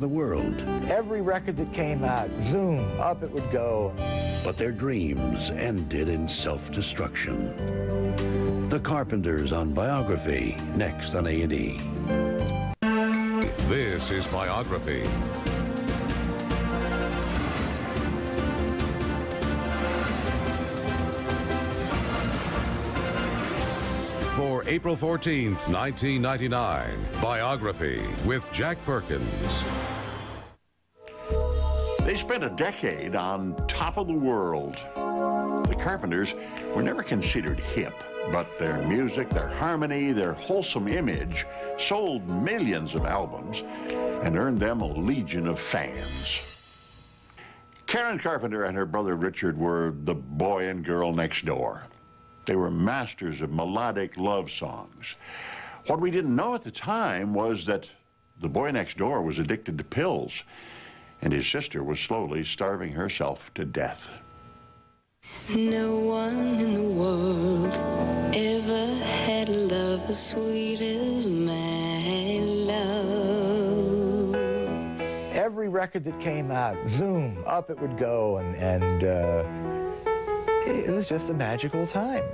the world. Every record that came out, zoom, up it would go. But their dreams ended in self-destruction. The Carpenters on Biography, next on A&E. This is Biography. For April 14th, 1999, Biography with Jack Perkins. They spent a decade on top of the world. The Carpenters were never considered hip, but their music, their harmony, their wholesome image sold millions of albums and earned them a legion of fans. Karen Carpenter and her brother Richard were the boy and girl next door. They were masters of melodic love songs. What we didn't know at the time was that the boy next door was addicted to pills, and his sister was slowly starving herself to death. No one in the world ever had love as sweet as my love. Every record that came out, zoom, up it would go, and it was just a magical time.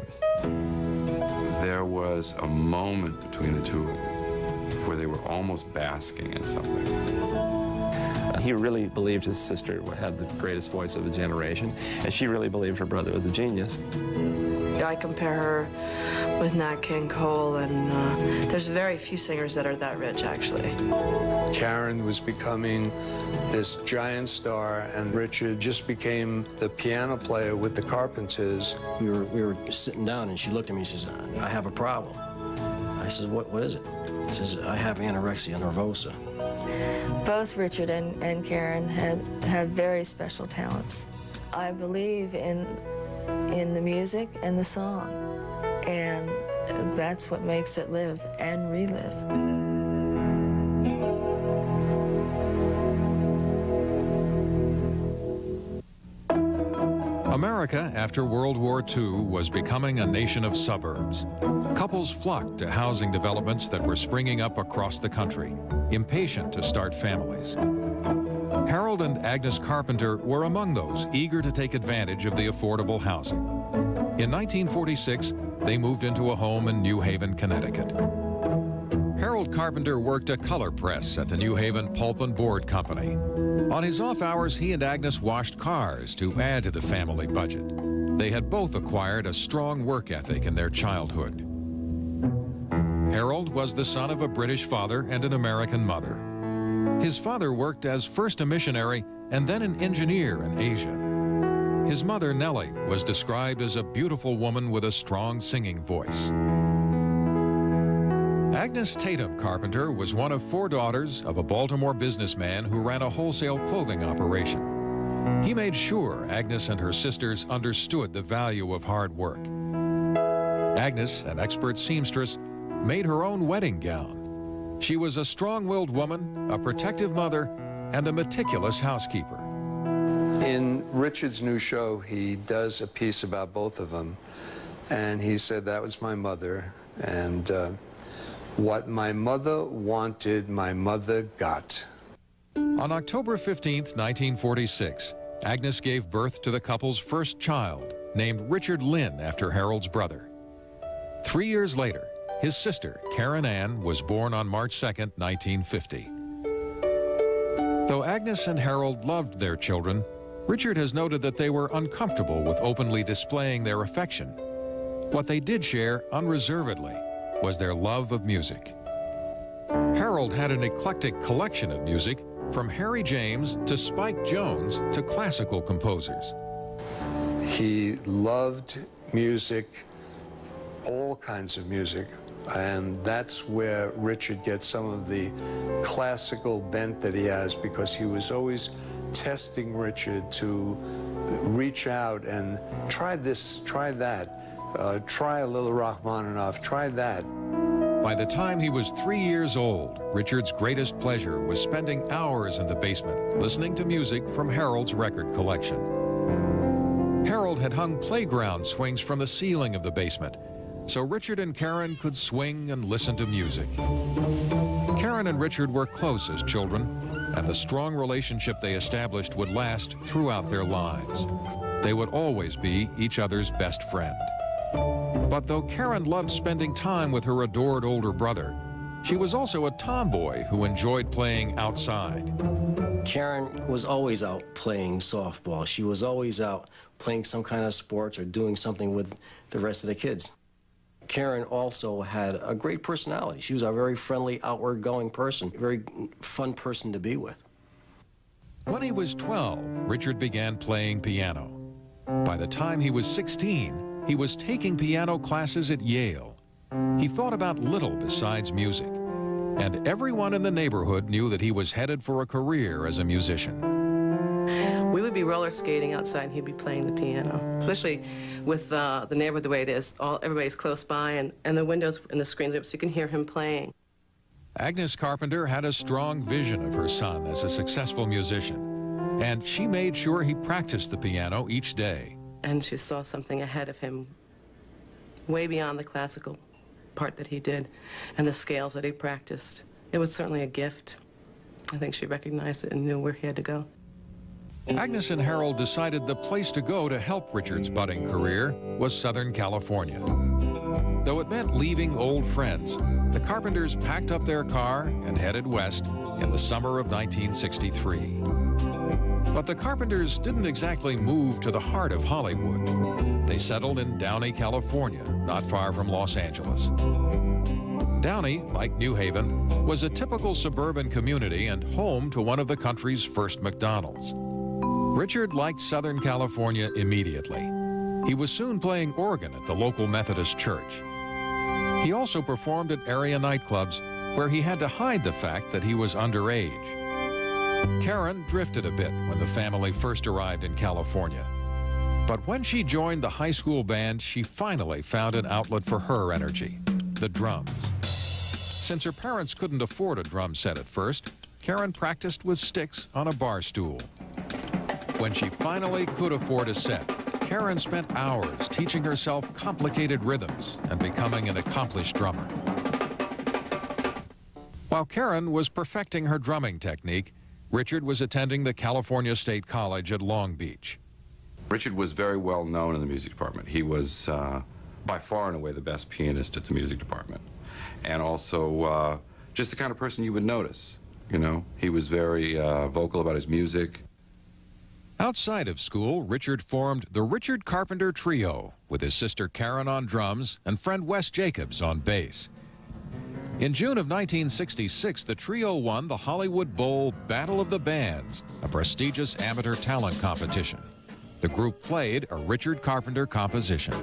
There was a moment between the two of them where they were almost basking in something. He really believed his sister had the greatest voice of a generation, and she really believed her brother was a genius. I compare her with Nat King Cole, and there's very few singers that are that rich, actually. Karen was becoming this giant star, and Richard just became the piano player with the Carpenters. We were sitting down, and she looked at me and she says, I have a problem. I said, what is it? She says, I have anorexia nervosa. Both Richard and Karen have very special talents. I believe in the music and the song, and that's what makes it live and relive. America, after World War II, was becoming a nation of suburbs. Couples flocked to housing developments that were springing up across the country, impatient to start families. Harold and Agnes Carpenter were among those eager to take advantage of the affordable housing. In 1946, they moved into a home in New Haven, Connecticut. Harold Carpenter worked a color press at the New Haven Pulp and Board Company. On his off hours, he and Agnes washed cars to add to the family budget. They had both acquired a strong work ethic in their childhood. Harold was the son of a British father and an American mother. His father worked as first a missionary and then an engineer in Asia. His mother, Nellie, was described as a beautiful woman with a strong singing voice. Agnes Tatum Carpenter was one of 4 daughters of a Baltimore businessman who ran a wholesale clothing operation. He made sure Agnes and her sisters understood the value of hard work. Agnes, an expert seamstress, made her own wedding gown. She was a strong-willed woman, a protective mother, and a meticulous housekeeper. In Richard's new show, he does a piece about both of them, and he said, that was my mother, and what my mother wanted, my mother got. On October 15th, 1946, Agnes gave birth to the couple's first child, named Richard Lynn after Harold's brother. 3 years later, his sister, Karen Ann, was born on March 2nd, 1950. Though Agnes and Harold loved their children, Richard has noted that they were uncomfortable with openly displaying their affection. What they did share unreservedly was their love of music. Harold had an eclectic collection of music, from Harry James to Spike Jones to classical composers. He loved music, all kinds of music, and that's where Richard gets some of the classical bent that he has, because he was always testing Richard to reach out and try this, try that, try a little Rachmaninoff, try that. By the time he was 3 years old, Richard's greatest pleasure was spending hours in the basement listening to music from Harold's record collection. Harold had hung playground swings from the ceiling of the basement, so Richard and Karen could swing and listen to music. Karen and Richard were close as children, and the strong relationship they established would last throughout their lives. They would always be each other's best friend. But though Karen loved spending time with her adored older brother, she was also a tomboy who enjoyed playing outside. Karen was always out playing softball. She was always out playing some kind of sports or doing something with the rest of the kids. Karen also had a great personality. She was a very friendly, outward-going person, a very fun person to be with. When he was 12, Richard began playing piano. By the time he was 16, he was taking piano classes at Yale. He thought about little besides music, and everyone in the neighborhood knew that he was headed for a career as a musician. We would be roller skating outside and he'd be playing the piano, especially with the neighborhood the way it is. Everybody's close by and the windows and the screens are up so you can hear him playing. Agnes Carpenter had a strong vision of her son as a successful musician, and she made sure he practiced the piano each day. And she saw something ahead of him way beyond the classical part that he did and the scales that he practiced. It was certainly a gift. I think she recognized it and knew where he had to go. Agnes and Harold decided the place to go to help Richard's budding career was Southern California. Though it meant leaving old friends, the Carpenters packed up their car and headed west in the summer of 1963. But the Carpenters didn't exactly move to the heart of Hollywood. They settled in Downey, California, not far from Los Angeles. Downey, like New Haven, was a typical suburban community and home to one of the country's first McDonald's. Richard liked Southern California immediately. He was soon playing organ at the local Methodist church. He also performed at area nightclubs where he had to hide the fact that he was underage. Karen drifted a bit when the family first arrived in California. But when she joined the high school band, she finally found an outlet for her energy, the drums. Since her parents couldn't afford a drum set at first, Karen practiced with sticks on a bar stool. When she finally could afford a set, Karen spent hours teaching herself complicated rhythms and becoming an accomplished drummer. While Karen was perfecting her drumming technique, Richard was attending the California State College at Long Beach. Richard was very well known in the music department. He was by far and away the best pianist at the music department. And also just the kind of person you would notice, you know. He was very vocal about his music. Outside of school, Richard formed the Richard Carpenter Trio with his sister Karen on drums and friend Wes Jacobs on bass. In June of 1966, the trio won the Hollywood Bowl Battle of the Bands, a prestigious amateur talent competition. The group played a Richard Carpenter composition.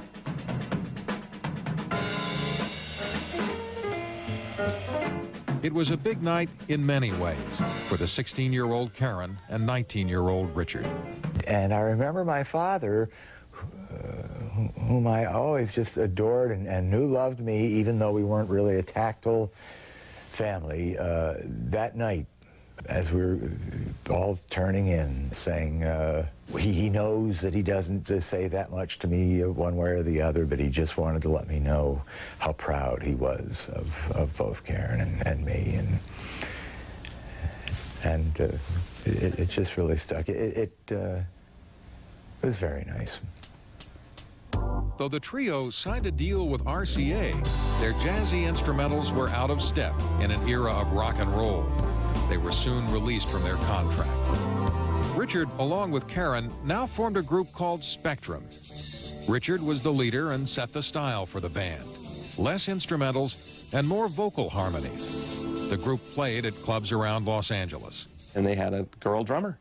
It was a big night in many ways for the 16-year-old Karen and 19-year-old Richard. And I remember my father, whom I always just adored and knew loved me, even though we weren't really a tactile family, that night, as we were all turning in, saying, he knows that he doesn't say that much to me one way or the other, but he just wanted to let me know how proud he was of both Karen and me. And it just really stuck. It was very nice. Though the trio signed a deal with RCA, their jazzy instrumentals were out of step in an era of rock and roll. They were soon released from their contract. Richard, along with Karen, now formed a group called Spectrum. Richard was the leader and set the style for the band. Less instrumentals and more vocal harmonies. The group played at clubs around Los Angeles. And they had a girl drummer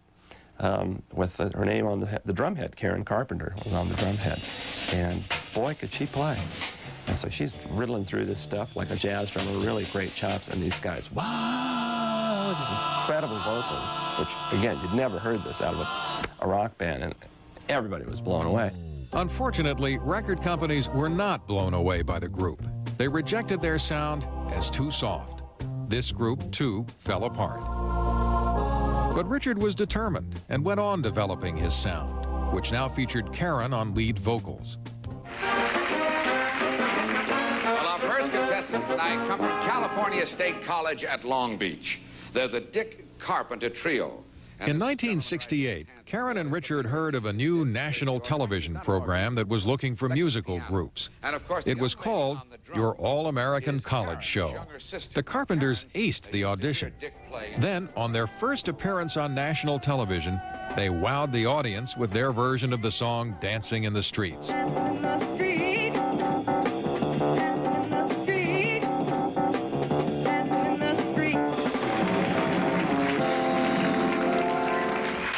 with her name on the drum head. Karen Carpenter was on the drum head. And boy, could she play. And so she's riddling through this stuff like a jazz drummer, really great chops. And these guys, wow, these incredible vocals, which, again, you'd never heard this out of a rock band. And everybody was blown away. Unfortunately, record companies were not blown away by the group. They rejected their sound as too soft. This group, too, fell apart. But Richard was determined and went on developing his sound, which now featured Karen on lead vocals. Well, our first contestants tonight come from California State College at Long Beach. They're the Dick Carpenter Trio. In 1968, Karen and Richard heard of a new national television program that was looking for musical groups. It was called Your All-American College Show. The Carpenters aced the audition. Then, on their first appearance on national television, they wowed the audience with their version of the song Dancing in the Streets.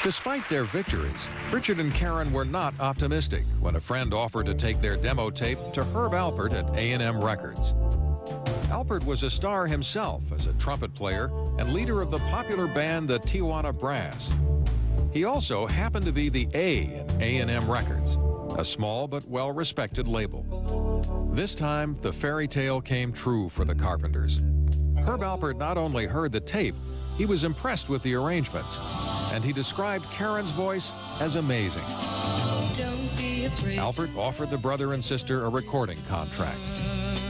Despite their victories, Richard and Karen were not optimistic when a friend offered to take their demo tape to Herb Alpert at A&M Records. Alpert was a star himself as a trumpet player and leader of the popular band the Tijuana Brass. He also happened to be the A in A&M Records, a small but well-respected label. This time, the fairy tale came true for the Carpenters. Herb Alpert not only heard the tape, he was impressed with the arrangements, and he described Karen's voice as amazing. Alpert offered the brother and sister a recording contract.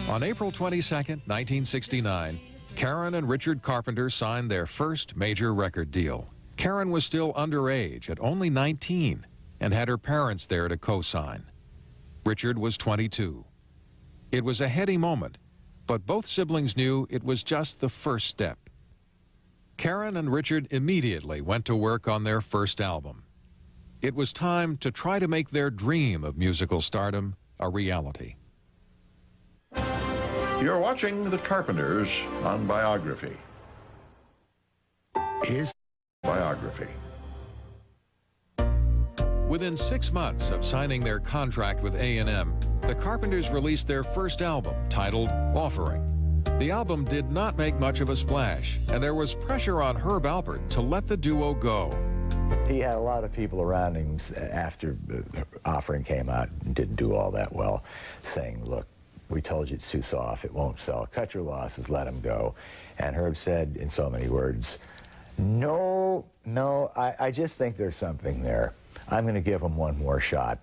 On April 22, 1969, Karen and Richard Carpenter signed their first major record deal. Karen was still underage at only 19 and had her parents there to co-sign. Richard was 22. It was a heady moment, but both siblings knew it was just the first step. Karen and Richard immediately went to work on their first album. It was time to try to make their dream of musical stardom a reality. You're watching The Carpenters on Biography. Here's Biography. Within 6 months of signing their contract with A&M, the Carpenters released their first album, titled Offering. The album did not make much of a splash, and there was pressure on Herb Alpert to let the duo go. He had a lot of people around him after the Offering came out and didn't do all that well, saying, look, we told you it's too soft, it won't sell, cut your losses, let him go. And Herb said in so many words, no, I just think there's something there. I'm going to give him one more shot.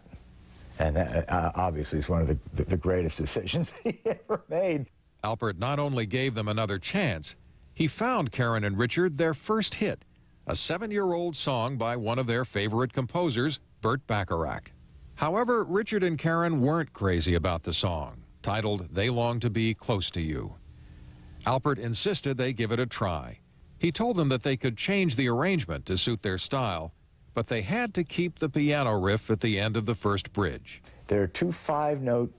And that obviously is one of the greatest decisions he ever made. Alpert not only gave them another chance, he found Karen and Richard their first hit, a 7-year-old song by one of their favorite composers, Burt Bacharach. However, Richard and Karen weren't crazy about the song, titled They Long to Be Close to You. Alpert insisted they give it a try. He told them that they could change the arrangement to suit their style, but they had to keep the piano riff at the end of the first bridge. There are 2 5-note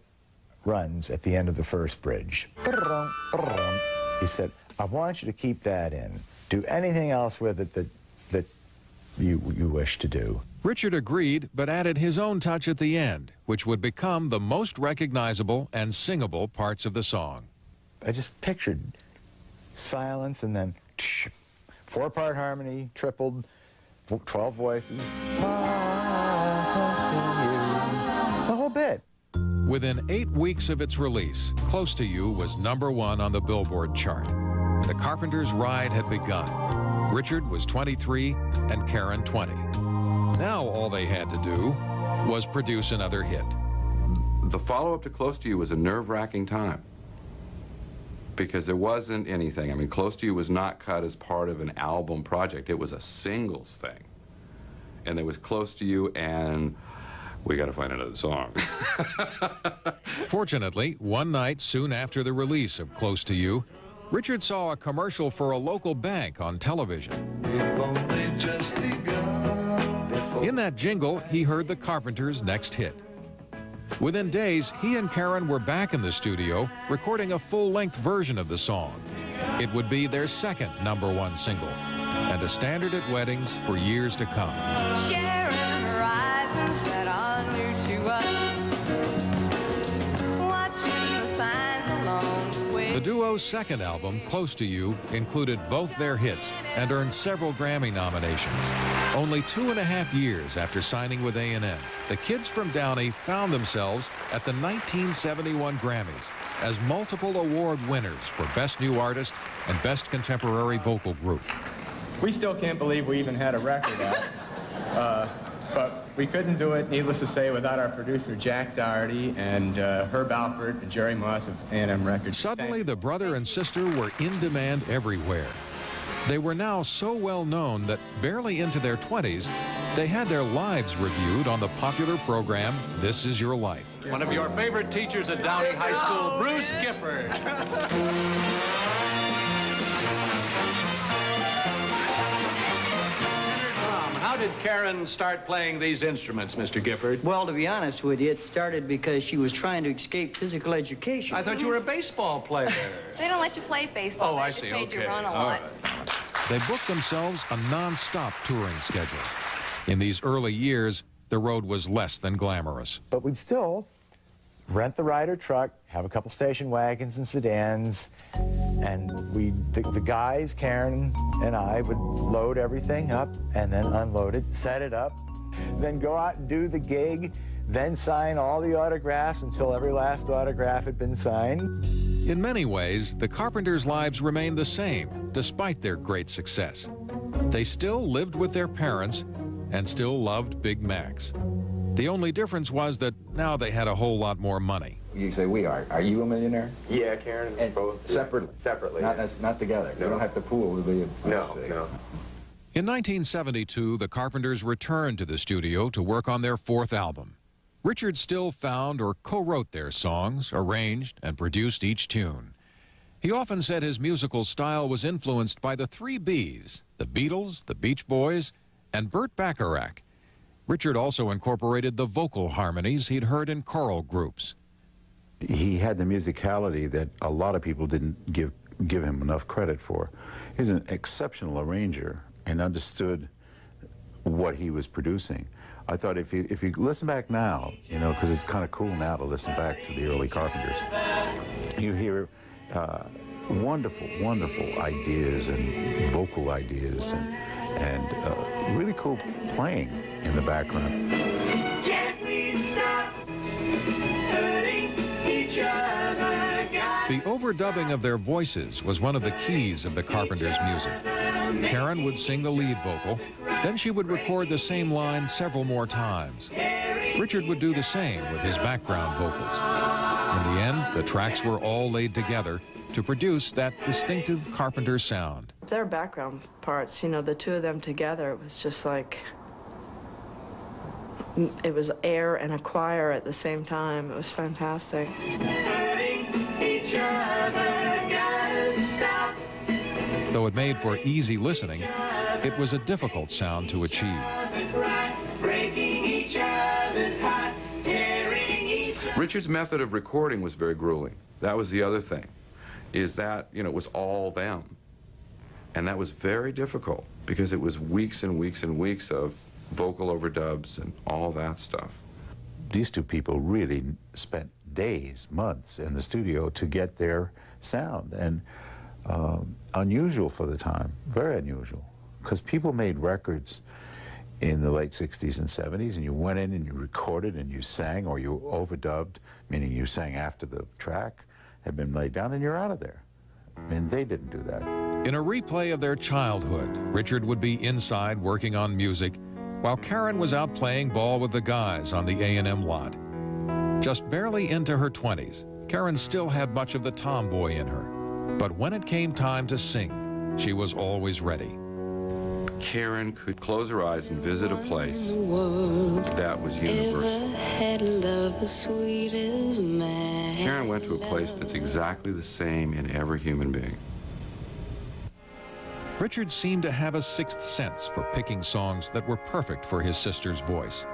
runs at the end of the first bridge. He said, I want you to keep that in. Do anything else with it that you wish to do. Richard agreed, but added his own touch at the end, which would become the most recognizable and singable parts of the song. I just pictured silence and then 4-part harmony, tripled, 12 voices. The whole bit. Within 8 weeks of its release, Close to You was #1 on the Billboard chart. The Carpenters' ride had begun. Richard was 23 and Karen 20. Now all they had to do was produce another hit. The follow-up to Close to You was a nerve-wracking time because there wasn't anything. I mean, Close to You was not cut as part of an album project. It was a singles thing. And there was Close to You and we got to find another song. Fortunately, one night soon after the release of Close to You, Richard saw a commercial for a local bank on television. In that jingle, he heard the Carpenters' next hit. Within days, he and Karen were back in the studio recording a full-length version of the song. It would be their second #1 single and a standard at weddings for years to come. Sharing horizons that are new to us. Watching the signs along the way. The duo's second album, Close to You, included both their hits and earned several Grammy nominations. Only 2.5 years after signing with A&M, the kids from Downey found themselves at the 1971 Grammys as multiple award winners for Best New Artist and Best Contemporary Vocal Group. We still can't believe we even had a record out, but we couldn't do it, needless to say, without our producer Jack Doherty and Herb Alpert and Jerry Moss of A&M Records. Suddenly, the brother and sister were in demand everywhere. They were now so well known that barely into their 20s, they had their lives reviewed on the popular program, This Is Your Life. One of your favorite teachers at Downey High School, Bruce Gifford. How did Karen start playing these instruments, Mr. Gifford? Well, to be honest with you, it started because she was trying to escape physical education. I thought you were a baseball player. They don't let you play baseball. Oh, They I just see. made you Okay. run a All lot. right. They booked themselves a non-stop touring schedule. In these early years, the road was less than glamorous. But we'd still rent the Ryder truck, have a couple station wagons and sedans, and the guys, Karen and I, would load everything up and then unload it, set it up, then go out and do the gig, then sign all the autographs until every last autograph had been signed. In many ways, the Carpenters' lives remained the same, despite their great success. They still lived with their parents and still loved Big Macs. The only difference was that now they had a whole lot more money. You say we are. Are you a millionaire? Yeah, Karen, And both. Separately? Not together? No. You don't have to pool with the... No. In 1972, the Carpenters returned to the studio to work on their fourth album. Richard still found or co-wrote their songs, arranged and produced each tune. He often said his musical style was influenced by the three Bs, the Beatles, the Beach Boys, and Burt Bacharach. Richard also incorporated the vocal harmonies he'd heard in choral groups. He had the musicality that a lot of people didn't give him enough credit for. He's an exceptional arranger and understood what he was producing. I thought if you listen back now, you know, because it's kind of cool now to listen back to the early Carpenters, you hear wonderful, wonderful ideas and vocal ideas and really cool playing in the background. Can't we stop hurting each other, God? The overdubbing of their voices was one of the keys of the Carpenters' music. Karen would sing the lead vocal, then she would record the same line several more times. Richard would do the same with his background vocals. In the end, the tracks were all laid together to produce that distinctive Carpenter sound. Their background parts, you know, the two of them together, it was just like, it was air and a choir at the same time. It was fantastic. Each other, gotta stop. Though it made for easy listening, it was a difficult sound to achieve. Breaking each other's heart, tearing each other. Richard's method of recording was very grueling. That was the other thing, is that, you know, it was all them. And that was very difficult because it was weeks and weeks and weeks of vocal overdubs and all that stuff. These two people really spent days, months in the studio to get their sound, and unusual for the time, very unusual, because people made records in the late 60s and 70s, and you went in and you recorded and you sang, or you overdubbed, meaning you sang after the track had been laid down, and you're out of there. And they didn't do that. In a replay of their childhood, Richard would be inside working on music, while Karen was out playing ball with the guys on the A&M lot. Just barely into her 20s, Karen still had much of the tomboy in her. But when it came time to sing, she was always ready. Karen could close her eyes and visit a place that was universal. Karen went to a place that's exactly the same in every human being. Richard seemed to have a sixth sense for picking songs that were perfect for his sister's voice.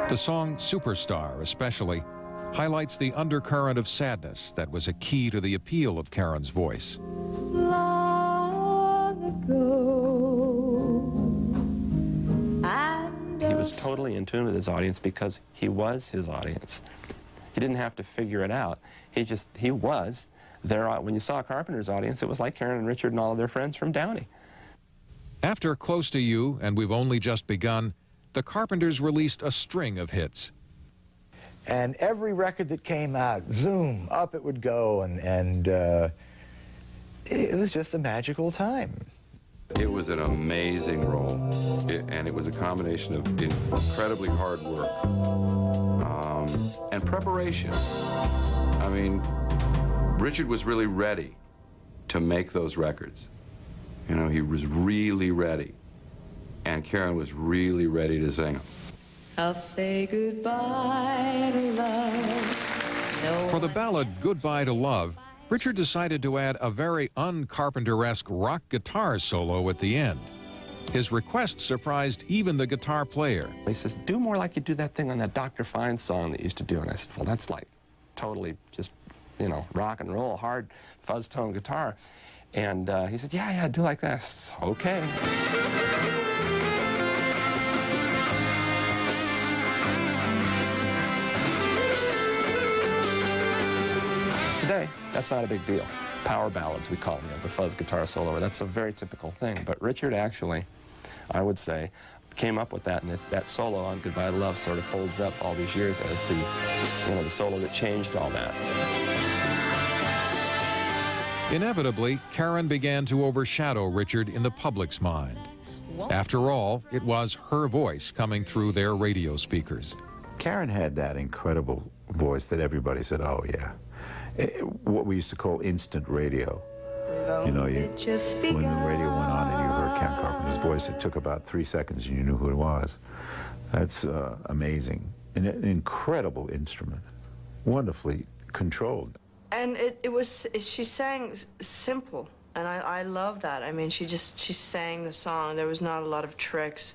The song Superstar, especially, highlights the undercurrent of sadness that was a key to the appeal of Karen's voice. Long ago, He was totally in tune with his audience because he was his audience. He didn't have to figure it out. He was there. When you saw Carpenter's audience, it was like Karen and Richard and all of their friends from Downey. After Close to You and We've Only Just Begun, the Carpenters released a string of hits. And every record that came out, zoom, up it would go, and it was just a magical time. It was an amazing role, and it was a combination of incredibly hard work and preparation. I mean, Richard was really ready to make those records. You know, he was really ready. And Karen was really ready to sing them. I'll say goodbye to love. No For the ballad Goodbye to Love, Richard decided to add a very un-Carpenter-esque rock guitar solo at the end. His request surprised even the guitar player. He says, do more like you do that thing on that Dr. Fine song that you used to do. And I said, well, that's like totally just, you know, rock and roll, hard fuzz tone guitar. And he said, yeah, do like this. Okay. Today, that's not a big deal. Power ballads, we call them, the fuzz guitar solo. That's a very typical thing. But Richard actually, I would say, came up with that, and that solo on Goodbye to Love sort of holds up all these years as the, you know, the solo that changed all that. Inevitably, Karen began to overshadow Richard in the public's mind. After all, it was her voice coming through their radio speakers. Karen had that incredible voice that everybody said, oh, yeah. What we used to call instant radio. You know, when the radio went on and you heard Karen Carpenter's voice, it took about 3 seconds and you knew who it was. That's amazing. An incredible instrument, wonderfully controlled. And she sang simple, and I love that. I mean, she sang the song. There was not a lot of tricks.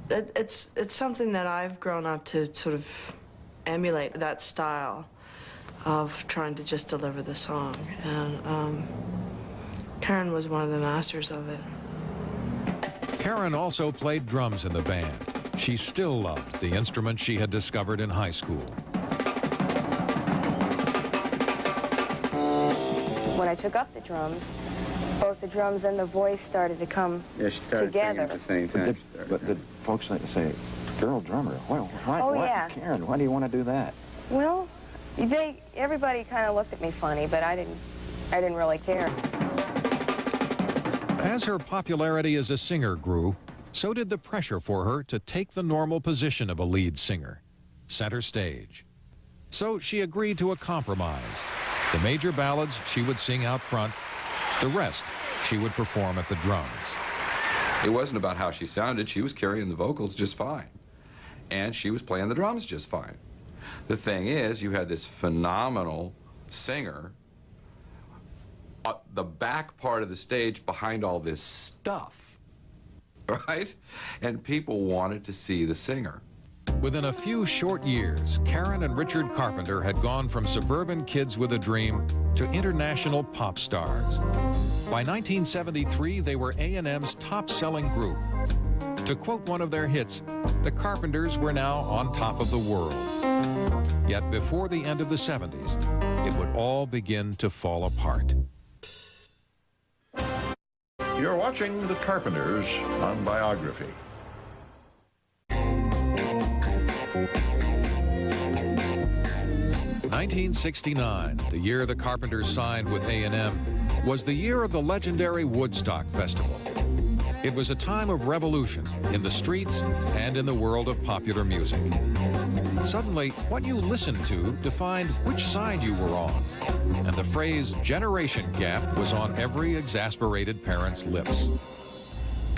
It's something that I've grown up to sort of emulate, that style of trying to just deliver the song. And Karen was one of the masters of it. Karen also played drums in the band. She still loved the instrument she had discovered in high school. When I took up the drums, both the drums and the voice started to come together. At the same time. But did folks like to say, girl drummer? Well, yeah. Karen, why do you want to do that? Well, everybody kind of looked at me funny, but I didn't really care. As her popularity as a singer grew, so did the pressure for her to take the normal position of a lead singer, center stage. So she agreed to a compromise. The major ballads she would sing out front, the rest she would perform at the drums. It wasn't about how she sounded. She was carrying the vocals just fine. And she was playing the drums just fine. The thing is, you had this phenomenal singer, the back part of the stage behind all this stuff, right? And people wanted to see the singer. Within a few short years, Karen and Richard Carpenter had gone from suburban kids with a dream to international pop stars. By 1973, they were A&M's top-selling group. To quote one of their hits, the Carpenters were now on top of the world. Yet before the end of the 70s, it would all begin to fall apart. You're watching The Carpenters on Biography. 1969, the year the Carpenters signed with A&M, was the year of the legendary Woodstock Festival. It was a time of revolution in the streets and in the world of popular music. Suddenly, what you listened to defined which side you were on, and the phrase generation gap was on every exasperated parent's lips.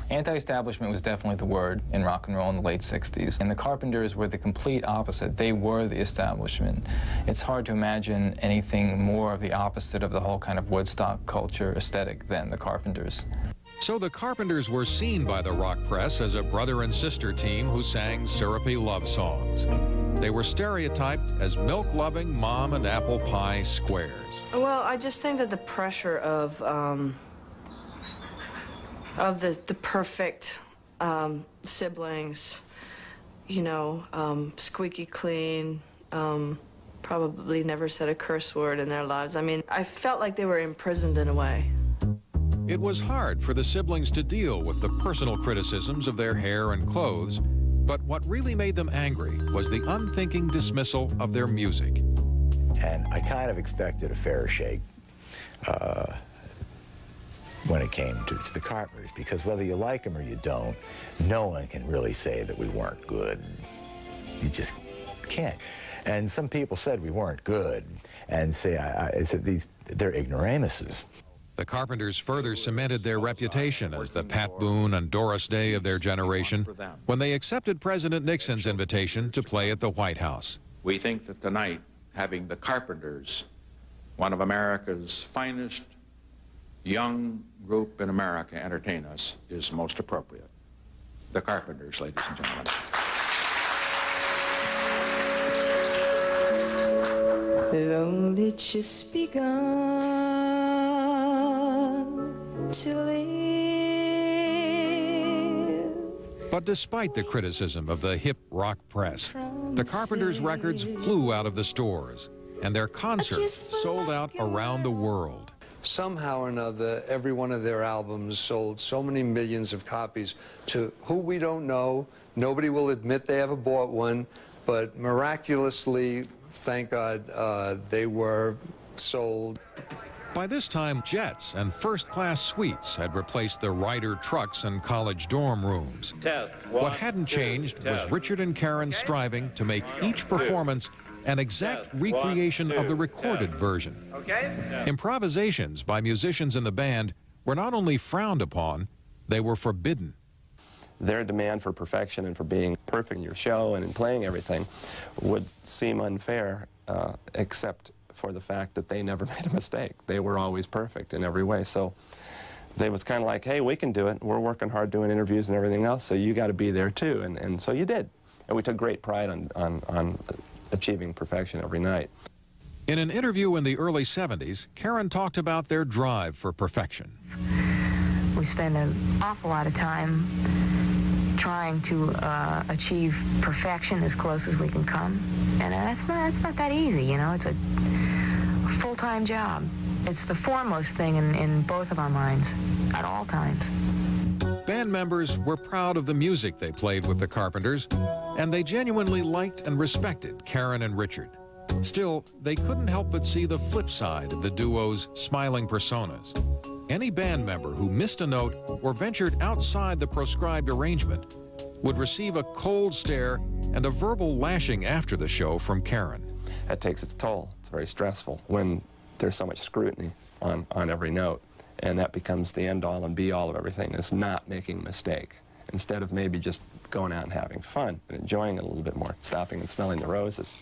Anti-establishment was definitely the word in rock and roll in the late 60s, and the Carpenters were the complete opposite. They were the establishment. It's hard to imagine anything more of the opposite of the whole kind of Woodstock culture aesthetic than the Carpenters. So the Carpenters were seen by the rock press as a brother and sister team who sang syrupy love songs. They were stereotyped as milk-loving mom and apple pie squares. Well, I just think that the pressure of the perfect siblings, you know, squeaky clean, probably never said a curse word in their lives. I mean, I felt like they were imprisoned in a way. It was hard for the siblings to deal with the personal criticisms of their hair and clothes, but what really made them angry was the unthinking dismissal of their music. And I kind of expected a fair shake when it came to the Carpenters, because whether you like them or you don't, no one can really say that we weren't good. You just can't. And some people said we weren't good, and say, they're ignoramuses. The Carpenters further cemented their reputation as the Pat Boone and Doris Day of their generation when they accepted President Nixon's invitation to play at the White House. We think that tonight, having the Carpenters, one of America's finest young group in America, entertain us is most appropriate. The Carpenters, ladies and gentlemen. They've only just begun to live. But despite the criticism of the hip rock press, the Carpenters' records flew out of the stores, and their concerts sold out around the world. Somehow or another, every one of their albums sold so many millions of copies to who we don't know. Nobody will admit they ever bought one, but miraculously, thank God, they were sold. By this time, jets and first-class suites had replaced the Ryder trucks and college dorm rooms. What hadn't changed was Richard and Karen striving to make each performance an exact recreation of the recorded version. Improvisations by musicians in the band were not only frowned upon, they were forbidden. Their demand for perfection and for being perfect in your show and in playing everything would seem unfair, except for the fact that they never made a mistake. They were always perfect in every way. So they was kind of like, hey, we can do it. We're working hard doing interviews and everything else, so you got to be there too. And so you did. And we took great pride on achieving perfection every night. In an interview in the early 70s, Karen talked about their drive for perfection. We spend an awful lot of time trying to achieve perfection as close as we can come. And it's not that easy, you know. It's a full-time job. It's the foremost thing in both of our minds at all times. Band members were proud of the music they played with the Carpenters, and they genuinely liked and respected Karen and Richard. Still, they couldn't help but see the flip side of the duo's smiling personas. Any band member who missed a note or ventured outside the proscribed arrangement would receive a cold stare and a verbal lashing after the show from Karen. That takes its toll. It's very stressful when there's so much scrutiny on every note, and that becomes the end-all and be-all of everything, is not making a mistake, instead of maybe just going out and having fun and enjoying it a little bit more, stopping and smelling the roses.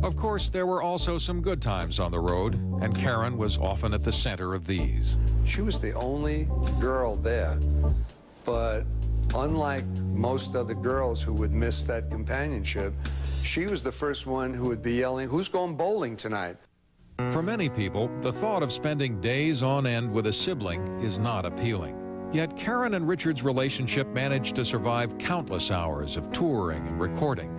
Of course, there were also some good times on the road, and Karen was often at the center of these. She was the only girl there, but unlike most other girls who would miss that companionship, she was the first one who would be yelling, "Who's going bowling tonight?" For many people, the thought of spending days on end with a sibling is not appealing. Yet Karen and Richard's relationship managed to survive countless hours of touring and recording.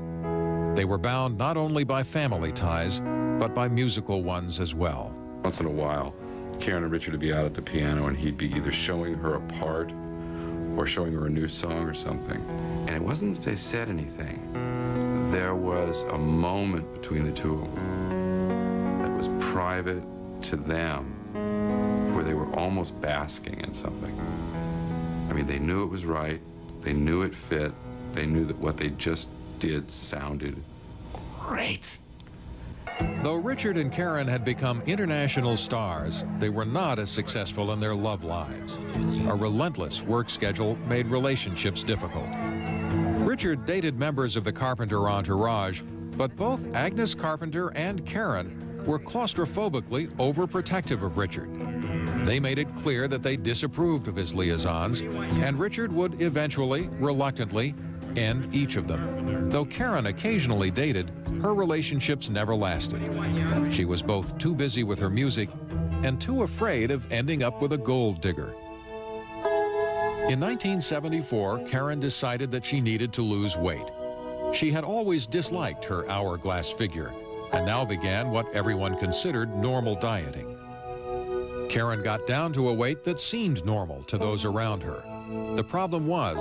They were bound not only by family ties, but by musical ones as well. Once in a while, Karen and Richard would be out at the piano, and he'd be either showing her a part or showing her a new song or something. And it wasn't that they said anything. There was a moment between the two of them that was private to them, where they were almost basking in something. I mean, they knew it was right, they knew it fit, they knew that what they just did sounded great. Though Richard and Karen had become international stars, they were not as successful in their love lives. A relentless work schedule made relationships difficult. Richard dated members of the Carpenter entourage, but both Agnes Carpenter and Karen were claustrophobically overprotective of Richard. They made it clear that they disapproved of his liaisons, and Richard would eventually, reluctantly, end each of them. Though Karen occasionally dated, her relationships never lasted. She was both too busy with her music and too afraid of ending up with a gold digger. In 1974, Karen decided that she needed to lose weight. She had always disliked her hourglass figure and now began what everyone considered normal dieting. Karen got down to a weight that seemed normal to those around her. The problem was,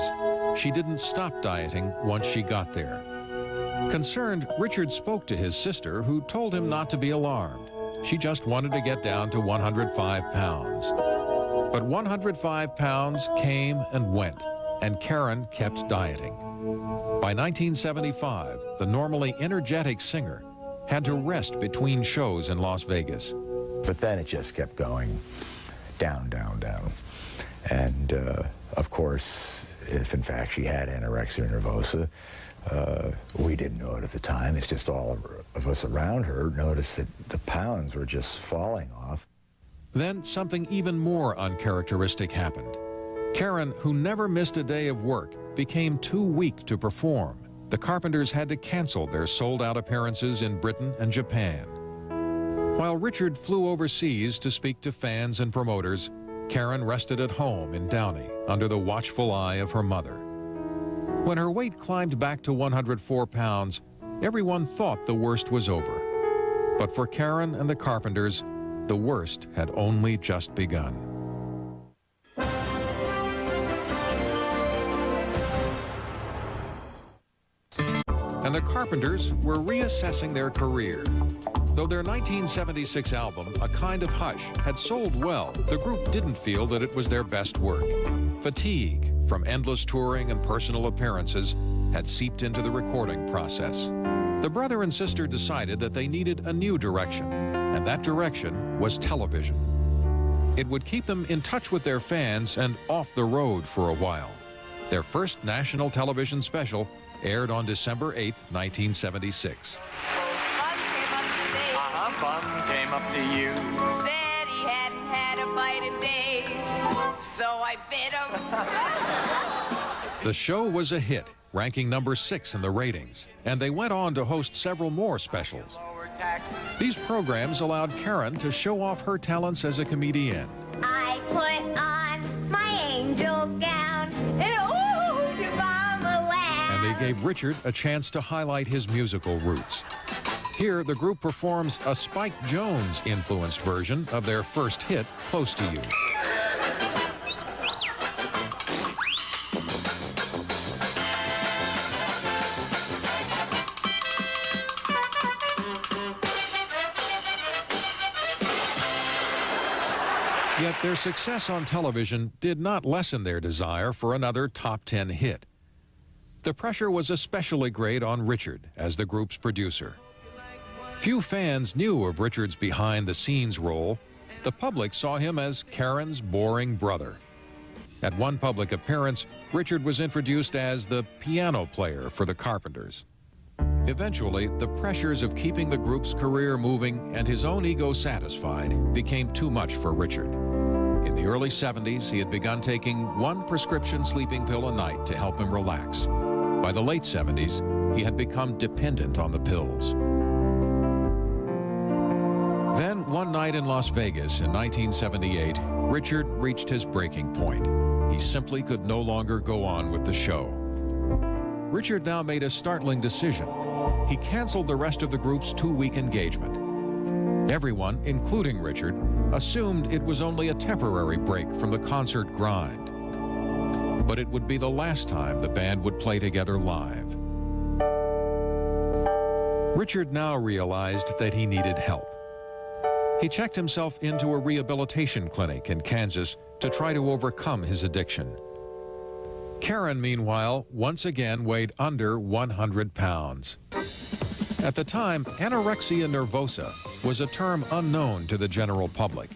she didn't stop dieting once she got there. Concerned, Richard spoke to his sister, who told him not to be alarmed. She just wanted to get down to 105 pounds. But 105 pounds came and went, and Karen kept dieting. By 1975, the normally energetic singer had to rest between shows in Las Vegas. But then it just kept going. down, down, down. And of course, if in fact she had anorexia nervosa, we didn't know it at the time. It's just all of us around her noticed that the pounds were just falling off. Then something even more uncharacteristic happened. Karen, who never missed a day of work, became too weak to perform. The Carpenters had to cancel their sold-out appearances in Britain and Japan. While Richard flew overseas to speak to fans and promoters, Karen rested at home in Downey under the watchful eye of her mother. When her weight climbed back to 104 pounds, everyone thought the worst was over. But for Karen and the Carpenters, the worst had only just begun. And the Carpenters were reassessing their career. Though their 1976 album, A Kind of Hush, had sold well, the group didn't feel that it was their best work. Fatigue from endless touring and personal appearances had seeped into the recording process. The brother and sister decided that they needed a new direction, and that direction was television. It would keep them in touch with their fans and off the road for a while. Their first national television special aired on December 8, 1976. Bum came up to you. Said he hadn't had a bite in days, so I bit him. The show was a hit, ranking number 6 in the ratings, and they went on to host several more specials. These programs allowed Karen to show off her talents as a comedian. I put on my angel gown and oh, your mama laughed. And they gave Richard a chance to highlight his musical roots. Here, the group performs a Spike Jones-influenced version of their first hit, Close to You. Yet their success on television did not lessen their desire for another top 10 hit. The pressure was especially great on Richard as the group's producer. Few fans knew of Richard's behind-the-scenes role. The public saw him as Karen's boring brother. At one public appearance, Richard was introduced as the piano player for the Carpenters. Eventually, the pressures of keeping the group's career moving and his own ego satisfied became too much for Richard. In the early 70s, he had begun taking one prescription sleeping pill a night to help him relax. By the late 70s, he had become dependent on the pills. Then, one night in Las Vegas in 1978, Richard reached his breaking point. He simply could no longer go on with the show. Richard now made a startling decision. He canceled the rest of the group's 2-week engagement. Everyone, including Richard, assumed it was only a temporary break from the concert grind. But it would be the last time the band would play together live. Richard now realized that he needed help. He checked himself into a rehabilitation clinic in Kansas to try to overcome his addiction. Karen, meanwhile, once again weighed under 100 pounds. At the time, anorexia nervosa was a term unknown to the general public.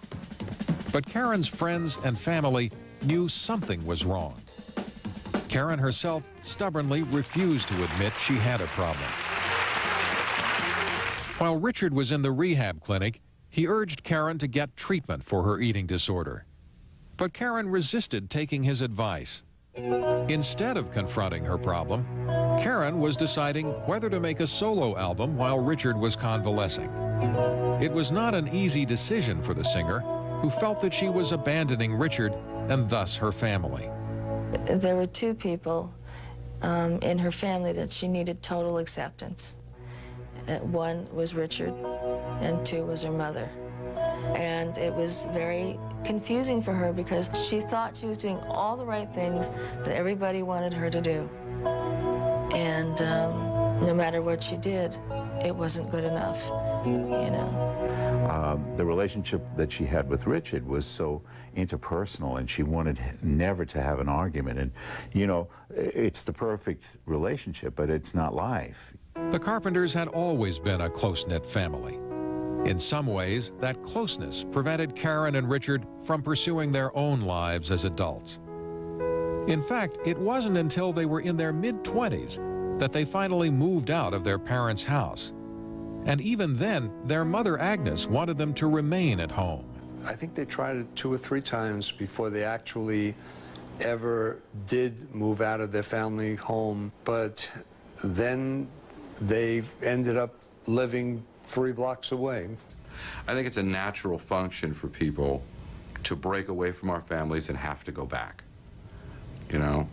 But Karen's friends and family knew something was wrong. Karen herself stubbornly refused to admit she had a problem. While Richard was in the rehab clinic, he urged Karen to get treatment for her eating disorder. But Karen resisted taking his advice. Instead of confronting her problem, Karen was deciding whether to make a solo album while Richard was convalescing. It was not an easy decision for the singer, who felt that she was abandoning Richard and thus her family. There were 2 people in her family that she needed total acceptance. One was Richard, and 2 was her mother. And it was very confusing for her because she thought she was doing all the right things that everybody wanted her to do. And no matter what she did, it wasn't good enough, you know. The relationship that she had with Richard was so interpersonal, and she wanted never to have an argument. And, you know, it's the perfect relationship, but it's not life. The Carpenters had always been a close-knit family. In some ways, that closeness prevented Karen and Richard from pursuing their own lives as adults. In fact, it wasn't until they were in their mid-20s that they finally moved out of their parents' house. And even then, their mother Agnes wanted them to remain at home. I think they tried it 2 or 3 times before they actually ever did move out of their family home, but then they ended up living 3 blocks away. I think it's a natural function for people to break away from our families and have to go back, you know?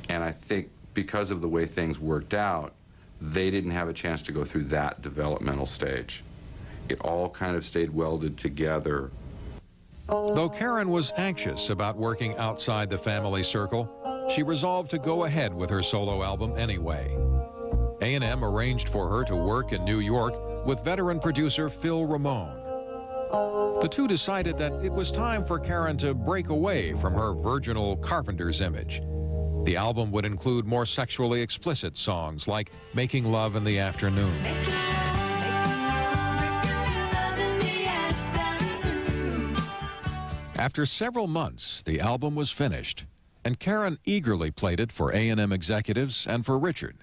And I think because of the way things worked out, they didn't have a chance to go through that developmental stage. It all kind of stayed welded together. Though Karen was anxious about working outside the family circle, she resolved to go ahead with her solo album anyway. A&M arranged for her to work in New York with veteran producer Phil Ramone. The two decided that it was time for Karen to break away from her virginal Carpenters image. The album would include more sexually explicit songs like Making Love in the Afternoon. After several months, the album was finished, and Karen eagerly played it for A&M executives and for Richard.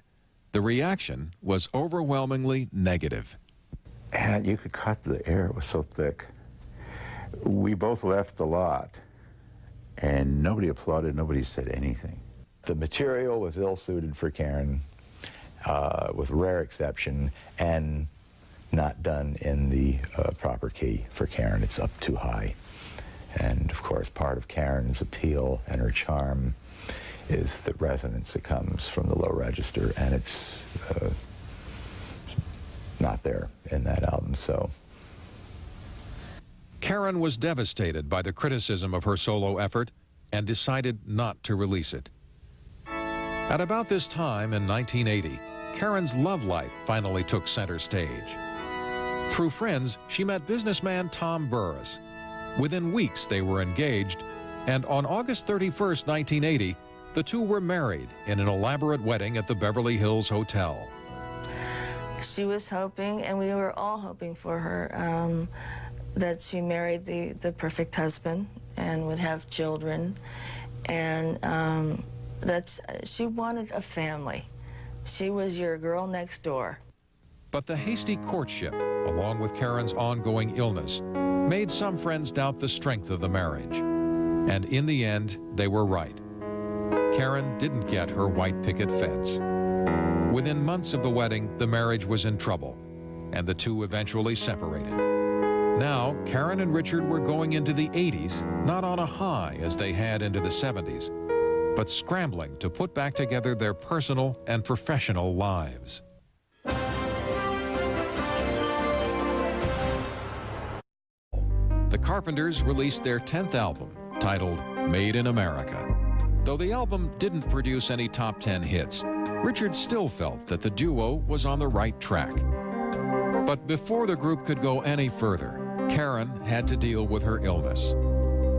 The reaction was overwhelmingly negative. And you could cut the air, it was so thick. We both left the lot, and nobody applauded, nobody said anything. The material was ill-suited for Karen, with rare exception, and not done in the proper key for Karen. It's up too high. And of course, part of Karen's appeal and her charm is the resonance that comes from the low register, and it's not there in that album, so. Karen was devastated by the criticism of her solo effort and decided not to release it. At about this time in 1980, Karen's love life finally took center stage. Through friends, she met businessman Tom Burris. Within weeks, they were engaged, and on August 31st, 1980, the two were married in an elaborate wedding at the Beverly Hills Hotel. She was hoping, and we were all hoping for her, that she married the perfect husband and would have children, and that she wanted a family. She was your girl next door. But the hasty courtship, along with Karen's ongoing illness, made some friends doubt the strength of the marriage. And in the end, they were right. Karen didn't get her white picket fence. Within months of the wedding, the marriage was in trouble, and the two eventually separated. Now, Karen and Richard were going into the 80s, not on a high as they had into the 70s, but scrambling to put back together their personal and professional lives. The Carpenters released their 10th album, titled Made in America. Though the album didn't produce any top 10 hits, Richard still felt that the duo was on the right track. But before the group could go any further, Karen had to deal with her illness.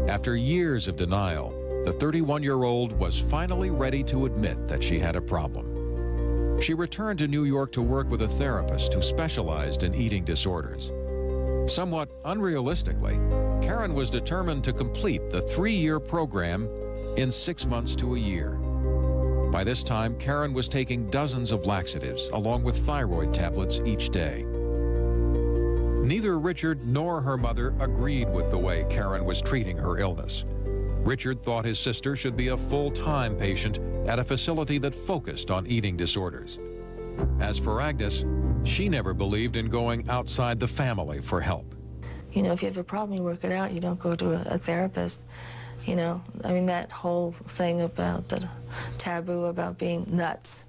After years of denial, the 31-year-old was finally ready to admit that she had a problem. She returned to New York to work with a therapist who specialized in eating disorders. Somewhat unrealistically, Karen was determined to complete the 3-year program in 6 months to a year. By this time, Karen was taking dozens of laxatives along with thyroid tablets each day. Neither Richard nor her mother agreed with the way Karen was treating her illness. Richard thought his sister should be a full-time patient at a facility that focused on eating disorders. As for Agnes, she never believed in going outside the family for help. You know, if you have a problem, you work it out. You don't go to a therapist. You know, I mean, that whole thing about the taboo about being nuts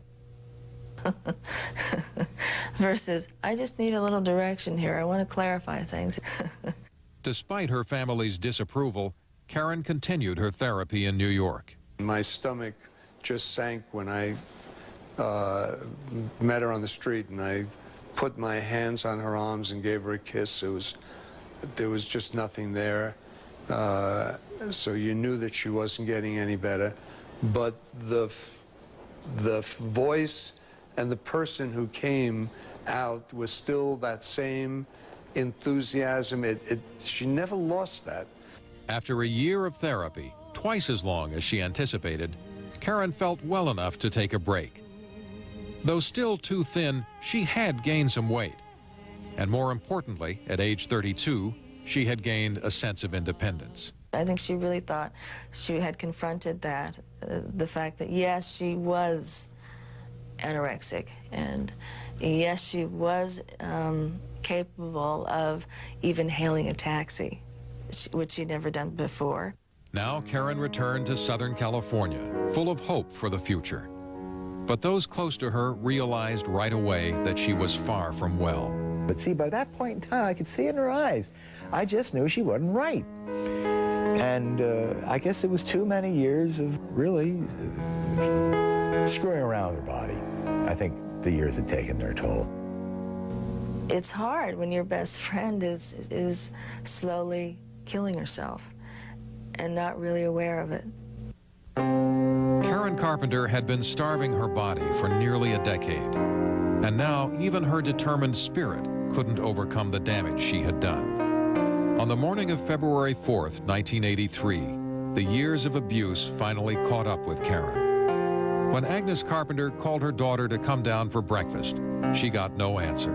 versus, I just need a little direction here. I want to clarify things. Despite her family's disapproval, Karen continued her therapy in New York. My stomach just sank when I met her on the street, and I put my hands on her arms and gave her a kiss. There was just nothing there. So you knew that she wasn't getting any better. But the voice and the person who came out was still that same enthusiasm. She never lost that. After a year of therapy, twice as long as she anticipated, Karen felt well enough to take a break. Though still too thin, she had gained some weight. And more importantly, at age 32, she had gained a sense of independence. I think she really thought she had confronted that, the fact that yes, she was anorexic, and yes, she was capable of even hailing a taxi, which she'd never done before. Now Karen returned to Southern California, full of hope for the future. But those close to her realized right away that she was far from well. But see, by that point in time, I could see it in her eyes. I just knew she wasn't right. And I guess it was too many years of really screwing around with her body. I think the years had taken their toll. It's hard when your best friend is slowly killing herself and not really aware of it. Karen Carpenter had been starving her body for nearly a decade. And now even her determined spirit couldn't overcome the damage she had done. On the morning of February 4th, 1983, the years of abuse finally caught up with Karen. When Agnes Carpenter called her daughter to come down for breakfast, she got no answer.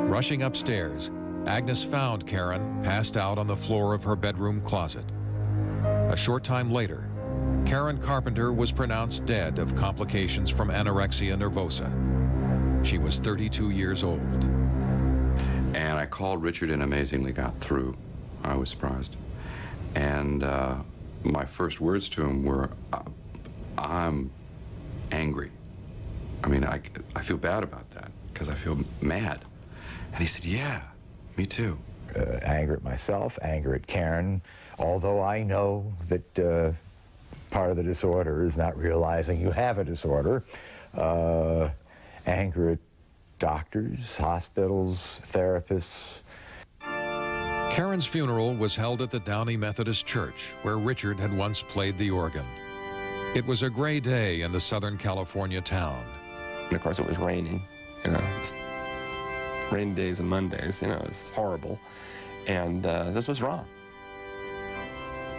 Rushing upstairs, Agnes found Karen passed out on the floor of her bedroom closet. A short time later, Karen Carpenter was pronounced dead of complications from anorexia nervosa. She was 32 years old. And I called Richard and amazingly got through. I was surprised. And my first words to him were, I'm angry. I mean, I feel bad about that because I feel mad. And he said, yeah, me too. Anger at myself, anger at Karen, although I know that part of the disorder is not realizing you have a disorder. Anger at doctors, hospitals, therapists. Karen's funeral was held at the Downey Methodist Church, where Richard had once played the organ. It was a gray day in the Southern California town. And of course, it was raining, you know. Rainy days and Mondays, you know, it's horrible. And this was wrong.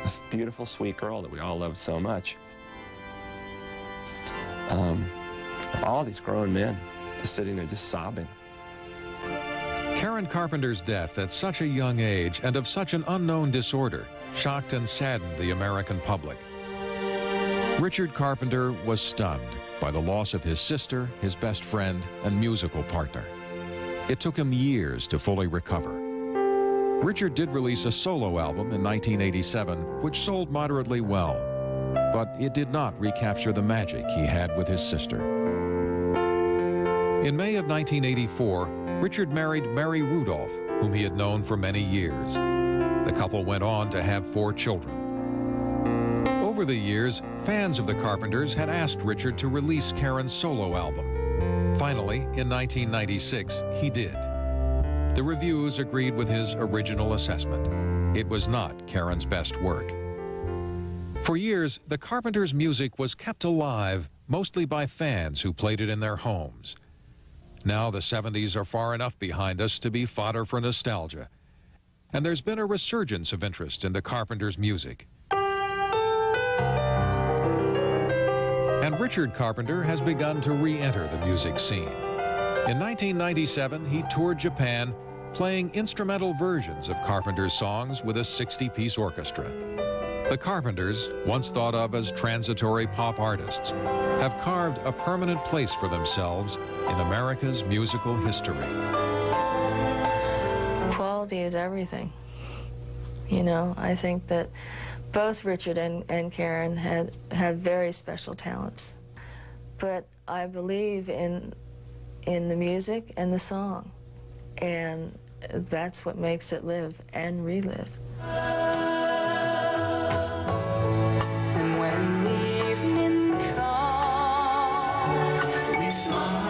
This beautiful, sweet girl that we all loved so much. All these grown men just sitting there just sobbing. Karen Carpenter's death at such a young age and of such an unknown disorder shocked and saddened the American public. Richard Carpenter was stunned by the loss of his sister, his best friend, and musical partner. It took him years to fully recover. Richard did release a solo album in 1987, which sold moderately well, but it did not recapture the magic he had with his sister. In May of 1984, Richard married Mary Rudolph, whom he had known for many years. The couple went on to have 4 children. Over the years, fans of the Carpenters had asked Richard to release Karen's solo album. Finally, in 1996, he did. The reviews agreed with his original assessment. It was not Karen's best work. For years, the Carpenters' music was kept alive mostly by fans who played it in their homes. Now the 70s are far enough behind us to be fodder for nostalgia. And there's been a resurgence of interest in the Carpenters' music. And Richard Carpenter has begun to re-enter the music scene. In 1997, he toured Japan, playing instrumental versions of Carpenter's songs with a 60-piece orchestra. The Carpenters, once thought of as transitory pop artists, have carved a permanent place for themselves in America's musical history. Quality is everything. You know, I think that both Richard and Karen have very special talents. But I believe in the music and the song. And that's what makes it live and relive. And when the evening comes, we smile.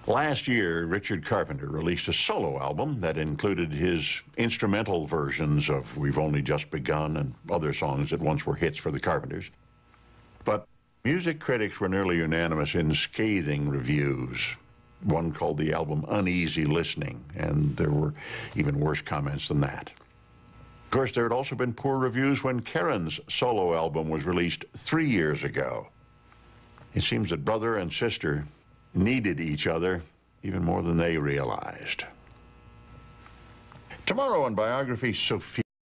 Last year, Richard Carpenter released a solo album that included his instrumental versions of We've Only Just Begun and other songs that once were hits for the Carpenters. But Music critics were nearly unanimous in scathing reviews. One called the album uneasy listening, and there were even worse comments than that. Of course, there had also been poor reviews when Karen's solo album was released 3 years ago. It seems that brother and sister needed each other even more than they realized. Tomorrow on Biography, Sophie.